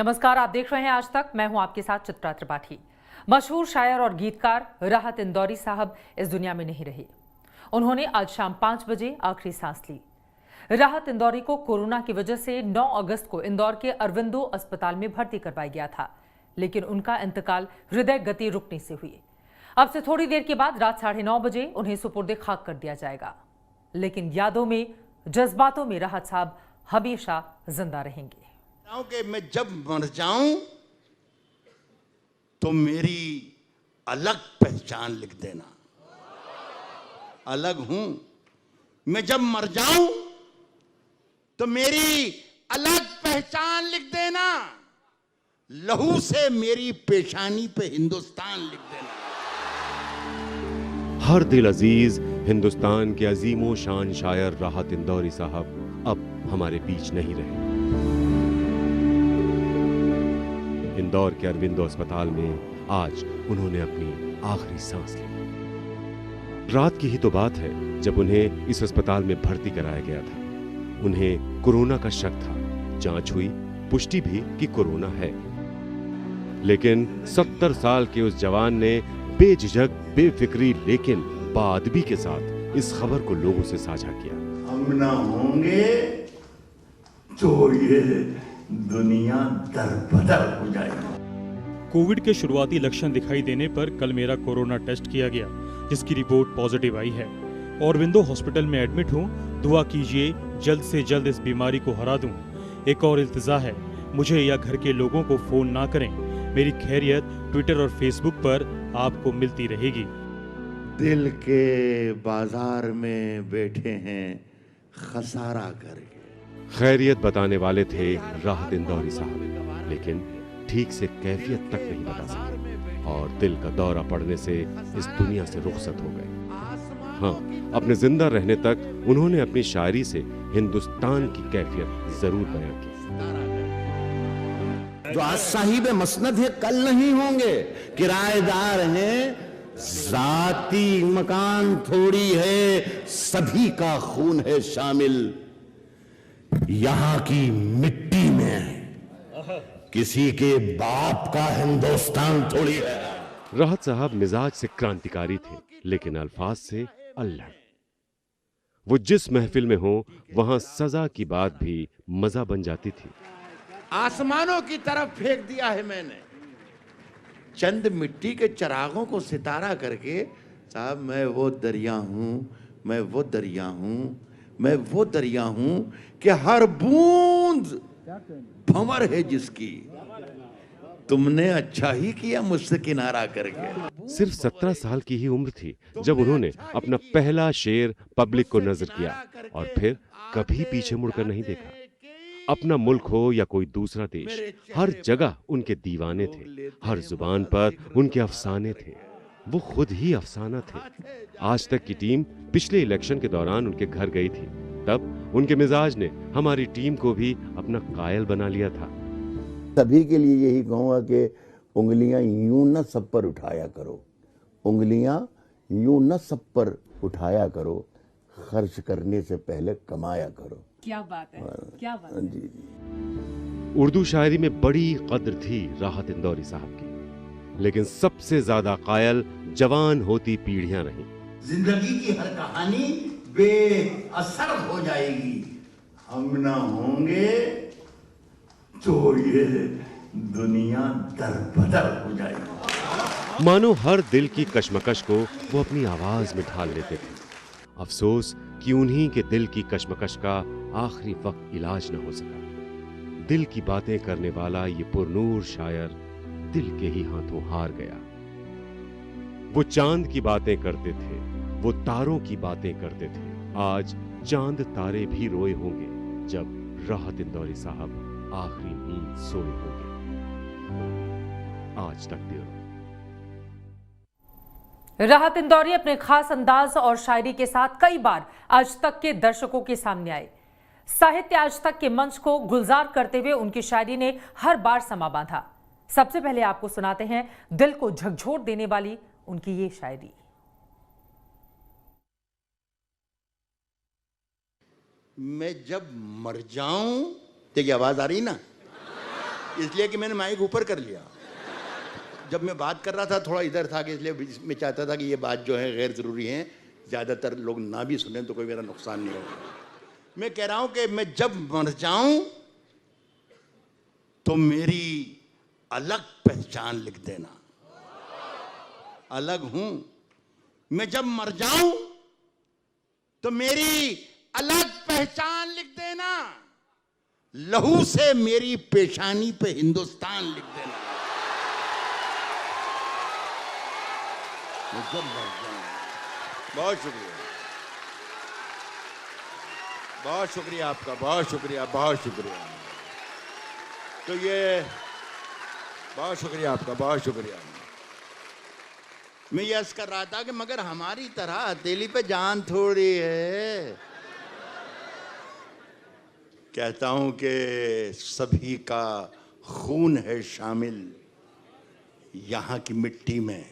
नमस्कार, आप देख रहे हैं आज तक। मैं हूं आपके साथ चित्रा त्रिपाठी। मशहूर शायर और गीतकार राहत इंदौरी साहब इस दुनिया में नहीं रहे। उन्होंने आज शाम 5 बजे आखिरी सांस ली। राहत इंदौरी को कोरोना की वजह से 9 अगस्त को इंदौर के अरविंदो अस्पताल में भर्ती करवाया गया था, लेकिन उनका इंतकाल हृदय गति रुकने से हुई। अब से थोड़ी देर के बाद रात 9:30 बजे उन्हें सुपुर्द खाक कर दिया जाएगा, लेकिन यादों में, जज्बातों में राहत साहब हमेशा जिंदा रहेंगे। कि मैं जब मर जाऊं तो मेरी अलग पहचान लिख देना। अलग हूं मैं, जब मर जाऊं तो मेरी अलग पहचान लिख देना। लहू से मेरी पेशानी पे हिंदुस्तान लिख देना। हर दिल अजीज हिंदुस्तान के अजीमो शान शायर राहत इंदौरी साहब अब हमारे बीच नहीं रहे। इंदौर के अरविंदो अस्पताल में आज उन्होंने अपनी आखिरी सांस ली। रात की ही तो बात है जब उन्हें इस अस्पताल में भर्ती कराया गया था। उन्हें कोरोना का शक था। जांच हुई, पुष्टि भी कि कोरोना है, लेकिन 70 साल के उस जवान ने बेझिझक, बेफिक्री लेकिन बाअदबी के साथ इस खबर को लोगों से साझा किया। हम ना होंगे तो ये दुनिया दरबदर हो जाएगी। कोविड के शुरुआती लक्षण दिखाई देने पर कल मेरा कोरोना टेस्ट किया गया, जिसकी रिपोर्ट पॉजिटिव आई है। औरविंदो हॉस्पिटल में एडमिट हूँ। दुआ कीजिए जल्द से जल्द इस बीमारी को हरा दूं। एक और इल्तिजा है, मुझे या घर के लोगों को फोन ना करें। मेरी खैरियत ट्विटर और फेसबुक पर आपको मिलती रहेगी। दिल के बाजार में बैठे हैं खसारा करके। खैरियत बताने वाले थे राहत इंदौरी साहब, लेकिन ठीक से कैफियत तक नहीं बता सके और दिल का दौरा पड़ने से इस दुनिया से रुखसत हो गए। हाँ, अपने जिंदा रहने तक उन्होंने अपनी शायरी से हिंदुस्तान की कैफियत जरूर बयां की। जो आज साहिब मसनद है कल नहीं होंगे, किराएदार हैं, जाती मकान थोड़ी है, सभी का खून है शामिल। यहां की मिट्टी में किसी के बाप का हिंदुस्तान थोड़ी है। राहत साहब मिजाज से क्रांतिकारी थे, लेकिन अल्फाज से अल्हड़। वो जिस महफिल में हो वहां सजा की बात भी मजा बन जाती थी। आसमानों की तरफ फेंक दिया है मैंने चंद मिट्टी के चरागों को सितारा करके। साहब मैं वो दरिया हूं, मैं वो दरिया हूं, मैं वो दरिया हूं कि हर बूंद भंवर है जिसकी। तुमने अच्छा ही किया मुझसे किनारा करके। सिर्फ 17 साल की ही उम्र थी जब उन्होंने अपना पहला शेर पब्लिक को नजर किया और फिर कभी पीछे मुड़कर नहीं देखा। अपना मुल्क हो या कोई दूसरा देश, हर जगह उनके दीवाने थे। हर जुबान पर उनके अफसाने थे। वो खुद ही अफसाना थे। आज तक की टीम पिछले इलेक्शन के दौरान उनके घर गई थी। तब उनके मिजाज ने हमारी टीम को भी अपना कायल बना लिया था। सभी के लिए यही कहूंगा कि उंगलियां यूं न सब पर उठाया करो, उंगलियां यूं न सब पर उठाया करो, खर्च करने से पहले कमाया करो। क्या बात है, क्या बात है। जी जी। उर्दू शायरी में बड़ी कद्र थी राहत इंदौरी साहब की, लेकिन सबसे ज्यादा कायल जवान होती पीढ़ियां रहीं। जिंदगी की हर कहानी बेअसर हो जाएगी। हम ना होंगे तो ये दुनिया दरबदर हो जाएगी। मानो हर दिल की कश्मकश को वो अपनी आवाज में ढाल लेते थे। अफसोस कि उन्हीं के दिल की कश्मकश का आखिरी वक्त इलाज न हो सका। दिल की बातें करने वाला ये पुरनूर शायर दिल के ही हाथों हार गया। वो चांद की बातें करते थे, वो तारों की बातें करते थे। आज चांद तारे भी रोए होंगे जब राहत इंदौरी साहब आखिरी नींद सोए होंगे। आज तक ब्यूरो। राहत इंदौरी अपने खास अंदाज और शायरी के साथ कई बार आज तक के दर्शकों के सामने आए। साहित्य आज तक के मंच को गुलजार करते हुए उनकी शायरी ने हर बार समा बांधा। सबसे पहले आपको सुनाते हैं दिल को झकझोर देने वाली उनकी ये शायरी। मैं जब मर जाऊं, देखिए आवाज आ रही ना, इसलिए कि मैंने माइक ऊपर कर लिया। जब मैं बात कर रहा था थोड़ा इधर था कि इसलिए मैं चाहता था कि ये बात जो है गैर ज़रूरी है, ज़्यादातर लोग ना भी सुने तो कोई मेरा नुकसान नहीं होगा। मैं कह रहा हूं कि मैं जब मर जाऊं तो मेरी अलग पहचान लिख देना। अलग हूं मैं, जब मर जाऊं तो मेरी अलग पहचान लिख देना। लहू से मेरी पेशानी पे हिंदुस्तान लिख देना। मैं जब मर जाऊं। बहुत शुक्रिया, बहुत शुक्रिया आपका, बहुत शुक्रिया, बहुत शुक्रिया। तो ये बहुत शुक्रिया आपका, बहुत शुक्रिया। मैं ये अर्ज कर रहा था कि मगर हमारी तरह हथेली पे जान थोड़ी है। कहता हूं कि सभी का खून है शामिल यहाँ की मिट्टी में।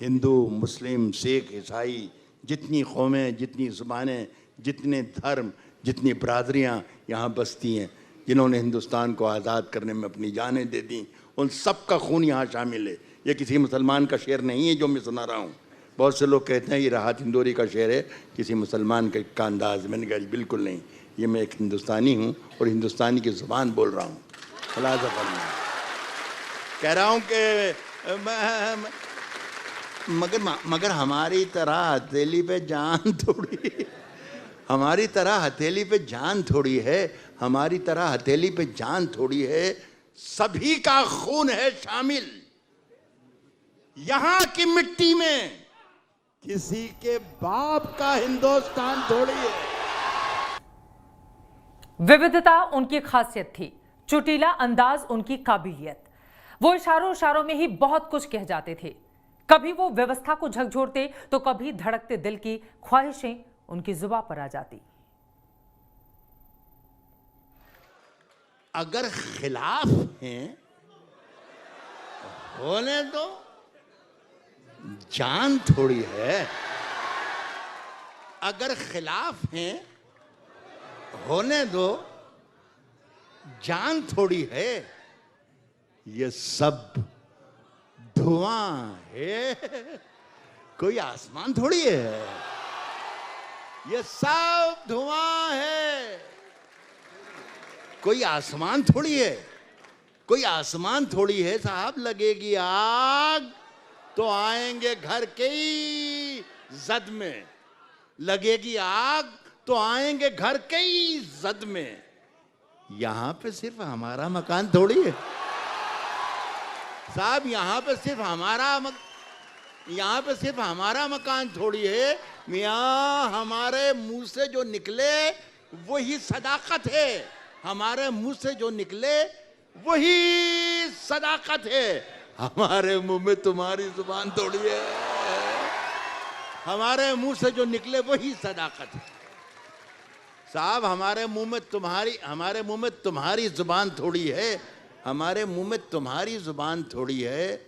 हिंदू, मुस्लिम, सिख, ईसाई, जितनी कौमें, जितनी ज़ुबानें, जितने धर्म, जितनी बरादरियाँ यहाँ बसती हैं, जिन्होंने हिंदुस्तान को आज़ाद करने में अपनी जानें दे दी, उन सब का खून यहाँ शामिल है। ये किसी मुसलमान का शेर नहीं है जो मैं सुना रहा हूँ। बहुत से लोग कहते हैं ये राहत इंदौरी का शेर है, किसी मुसलमान का अंदाज। मैंने कहा बिल्कुल नहीं, ये मैं एक हिंदुस्तानी हूँ और हिंदुस्तानी की ज़ुबान बोल रहा हूँ। खलासा फरमा कह रहा हूँ कि मगर हमारी तरह हथेली पे जान थोड़ी, हमारी तरह हथेली पे जान थोड़ी है, हमारी तरह हथेली पे जान थोड़ी है। सभी का खून है शामिल यहाँ की मिट्टी में, किसी के बाप का हिंदुस्तान थोड़ी है। विविधता उनकी खासियत थी, चुटीला अंदाज उनकी काबिलियत। वो इशारों इशारों में ही बहुत कुछ कह जाते थे। कभी वो व्यवस्था को झकझोरते तो कभी धड़कते दिल की ख्वाहिशें उनकी जुबान पर आ जाती। अगर खिलाफ हैं होने दो, जान थोड़ी है। अगर खिलाफ हैं होने दो, जान थोड़ी है। ये सब धुआं है, कोई आसमान थोड़ी है। ये सब धुआं है, कोई आसमान थोड़ी है। कोई आसमान थोड़ी है साहब। लगेगी आग तो आएंगे घर के ही जद में। लगेगी आग तो आएंगे घर के ही जद में। यहां पे सिर्फ हमारा मकान थोड़ी है साहब। यहां पे सिर्फ हमारा मकान थोड़ी है मियां। हमारे मुंह से जो निकले वही सदाकत है। हमारे मुंह से जो निकले वही सदाकत है। हमारे मुंह में तुम्हारी जुबान थोड़ी है। हमारे मुंह से जो निकले वही सदाकत है साहब। हमारे मुंह में तुम्हारी जुबान थोड़ी है। हमारे मुंह में तुम्हारी जुबान थोड़ी है।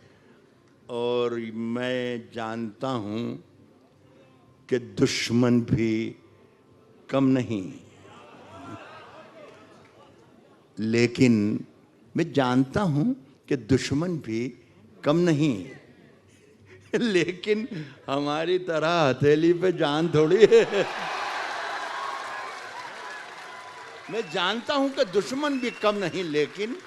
और मैं जानता हूं कि दुश्मन भी कम नहीं, लेकिन मैं जानता हूं कि दुश्मन भी कम नहीं, लेकिन हमारी तरह हथेली पे जान थोड़ी है। मैं जानता हूं कि दुश्मन भी कम नहीं, लेकिन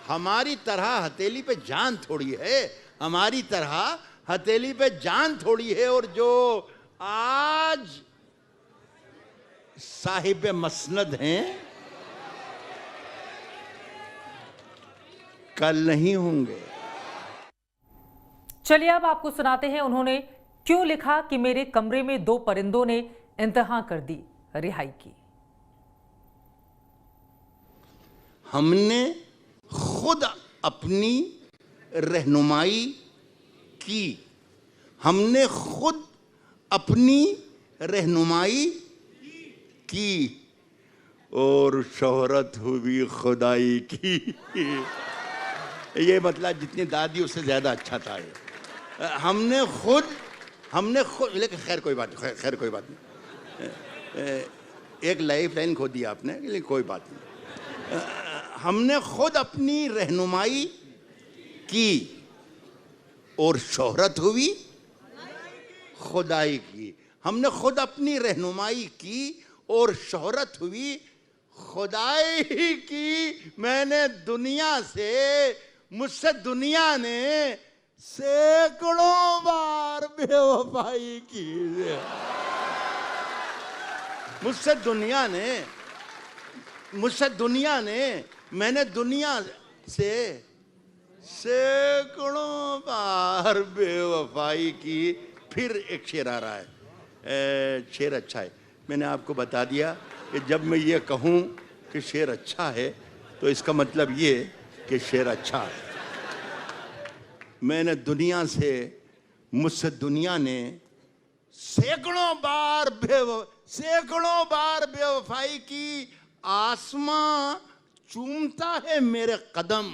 हमारी तरह हथेली पे जान थोड़ी है। हमारी तरह हथेली पे जान थोड़ी है। और जो आज साहिब मसनद हैं कल नहीं होंगे। चलिए अब आपको सुनाते हैं उन्होंने क्यों लिखा कि मेरे कमरे में दो परिंदों ने इंतहा कर दी रिहाई की। हमने खुद अपनी रहनुमाई की। हमने खुद अपनी रहनुमाई की और शोहरत हुई खुदाई की। ये मतलब जितनी दादी उससे ज्यादा अच्छा था ये। हमने खुद लेकिन खैर कोई बात नहीं। एक लाइफ लाइन खो दी आपने, लेकिन कोई बात नहीं। हमने खुद अपनी रहनुमाई की और शोहरत हुई खुदाई की। हमने खुद अपनी रहनुमाई की और शोहरत हुई खुदाई की। मैंने दुनिया से, मुझसे दुनिया ने सैकड़ों बार बेवफाई की। मुझसे दुनिया ने मैंने दुनिया से सैकड़ों बार बेवफाई की। फिर एक शेर आ रहा है, शेर अच्छा है। मैंने आपको बता दिया कि जब मैं ये कहूँ कि शेर अच्छा है तो इसका मतलब ये कि शेर अच्छा है। मैंने दुनिया से, मुझसे दुनिया ने सैकड़ों बार बेवफाई की। आसमां चूमता है मेरे कदम,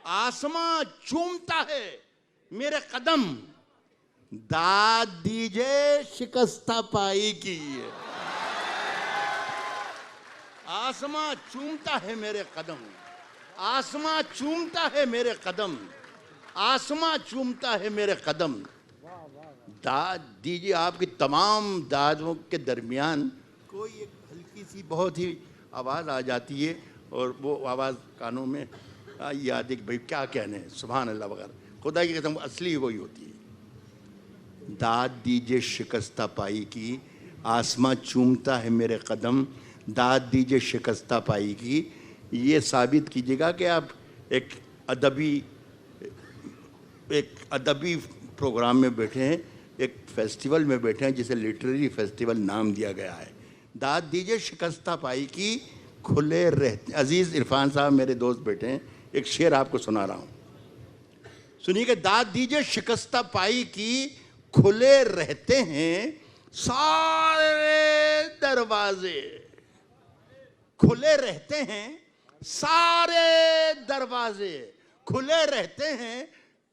आसमां चूमता है मेरे कदम। दाद दीजिए शिकस्ता पाई की। आसमां चूमता है मेरे कदम, आसमां चूमता है मेरे कदम, आसमां चूमता है मेरे कदम। दाद दीजिए। आपकी तमाम दादों के दरमियान कोई एक हल्की सी बहुत ही आवाज़ आ जाती है और वो आवाज़ कानों में याद है कि भाई क्या कहने, सुभान अल्लाह वगैरह। खुदा की कसम असली वही होती है। दाद दीजिए शिकस्ता पाई की, आसमां चूमता है मेरे कदम। दाद दीजिए शिकस्ता पाई की। ये साबित कीजिएगा कि आप एक अदबी प्रोग्राम में बैठे हैं, एक फेस्टिवल में बैठे हैं जिसे लिटरेरी फेस्टिवल नाम दिया गया है। दाद दीजिए शिकस्ता पाई की, खुले रहते। अजीज़ इरफान साहब मेरे दोस्त बैठे हैं, एक शेर आपको सुना रहा हूँ, सुनिए कि दाद दीजिए शिकस्ता पाई की, खुले रहते हैं सारे दरवाजे, खुले रहते हैं सारे दरवाजे, खुले रहते हैं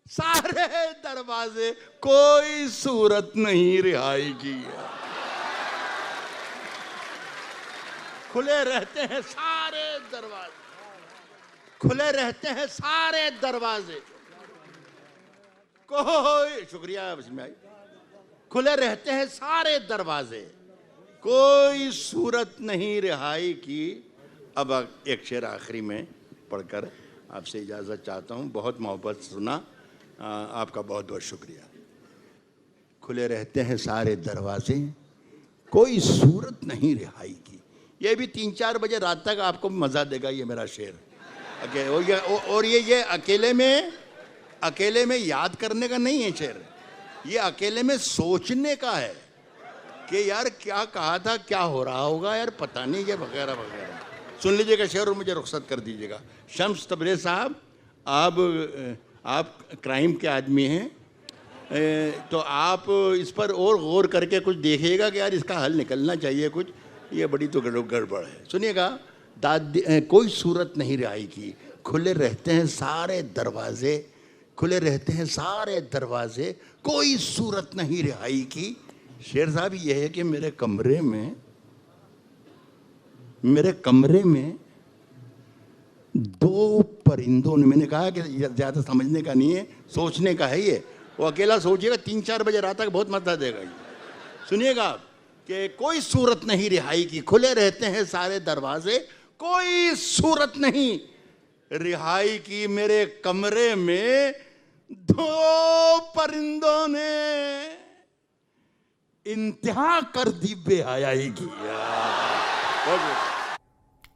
सारे दरवाजे, कोई सूरत नहीं रिहाई की। खुले रहते हैं सारे दरवाजे, खुले रहते हैं सारे दरवाजे, कोई, शुक्रिया बिस्मिल्लाह, खुले रहते हैं सारे दरवाजे, कोई सूरत नहीं रिहाई की। अब एक शेर आखिरी में पढ़कर आपसे इजाज़त चाहता हूँ। बहुत मोहब्बत सुना, आपका बहुत बहुत शुक्रिया। खुले रहते हैं सारे दरवाजे, कोई सूरत नहीं रिहाई की। ये भी 3-4 बजे रात तक आपको मज़ा देगा ये मेरा शेर। और ये अकेले में याद करने का नहीं है शेर, ये अकेले में सोचने का है कि यार क्या कहा था, क्या हो रहा होगा यार, पता नहीं, ये वगैरह वगैरह। सुन लीजिएगा शेर और मुझे रुख्सत कर दीजिएगा। शम्स तबरेज़ साहब, आप क्राइम के आदमी हैं, तो आप इस पर और गौर करके कुछ देखिएगा कि यार इसका हल निकलना चाहिए कुछ, ये बड़ी तो गड़बड़ है। सुनिएगा, कोई सूरत नहीं रिहाई की, खुले रहते हैं सारे दरवाजे, खुले रहते हैं सारे दरवाजे, कोई सूरत नहीं रिहाई की। शेर साहब ये है कि मेरे कमरे में 2 परिंदों ने, मैंने कहा कि ज़्यादा समझने का नहीं है, सोचने का है ये। वो अकेला सोचिएगा, 3-4 बजे रात तक बहुत मजा देगा ये। सुनिएगा कि कोई सूरत नहीं रिहाई की, खुले रहते हैं सारे दरवाजे, कोई सूरत नहीं रिहाई की। मेरे कमरे में 2 परिंदों ने इंतहा कर दी बेहयाई की।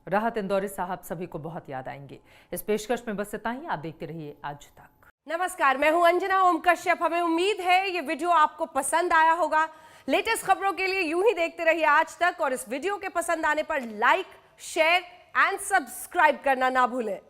राहत इंदौरी साहब सभी को बहुत याद आएंगे। इस पेशकश में बस इतना ही। आप देखते रहिए आज तक। नमस्कार, मैं हूं अंजना ओम कश्यप। हमें उम्मीद है ये वीडियो आपको पसंद आया होगा। लेटेस्ट खबरों के लिए यूं ही देखते रहिए आज तक, और इस वीडियो के पसंद आने पर लाइक, शेयर एंड सब्सक्राइब करना ना भूलें।